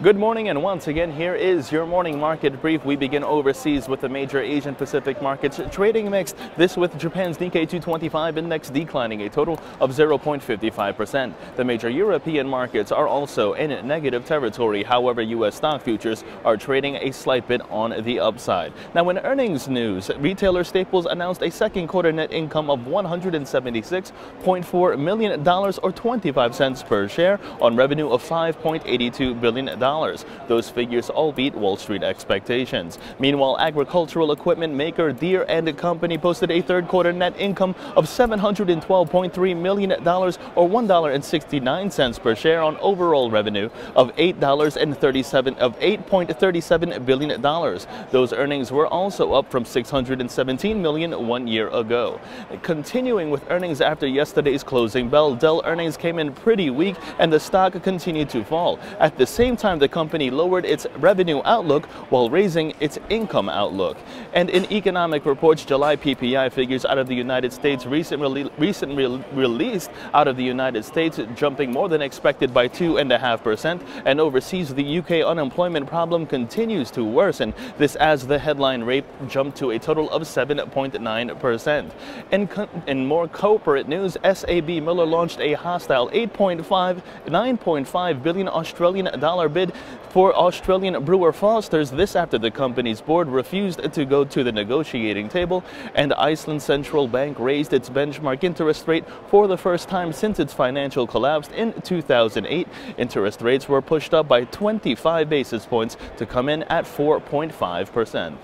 Good morning, and once again, here is your morning market brief. We begin overseas with the major Asian Pacific markets trading mixed. This with Japan's Nikkei 225 index declining a total of 0.55%. The major European markets are also in negative territory. However, U.S. stock futures are trading a slight bit on the upside. Now, in earnings news, retailer Staples announced a second quarter net income of $176.4 million or 25 cents per share on revenue of $5.82 billion. Those figures all beat Wall Street expectations. Meanwhile, agricultural equipment maker Deere & Company posted a third quarter net income of $712.3 million or $1.69 per share on overall revenue of $8.37 billion. Those earnings were also up from $617 million 1 year ago. Continuing with earnings after yesterday's closing bell, Dell earnings came in pretty weak and the stock continued to fall. At the same time, the company lowered its revenue outlook while raising its income outlook. And in economic reports, July PPI figures out of the United States recently released out of the United States, jumping more than expected by 2.5%. And overseas, the UK unemployment problem continues to worsen. This as the headline rate jumped to a total of 7.9%. In more corporate news, SAB Miller launched a hostile 9.5 billion Australian dollar bid for Australian brewer Foster's. This after the company's board refused to go to the negotiating table, and Iceland's central bank raised its benchmark interest rate for the first time since its financial collapse in 2008. Interest rates were pushed up by 25 basis points to come in at 4.5%.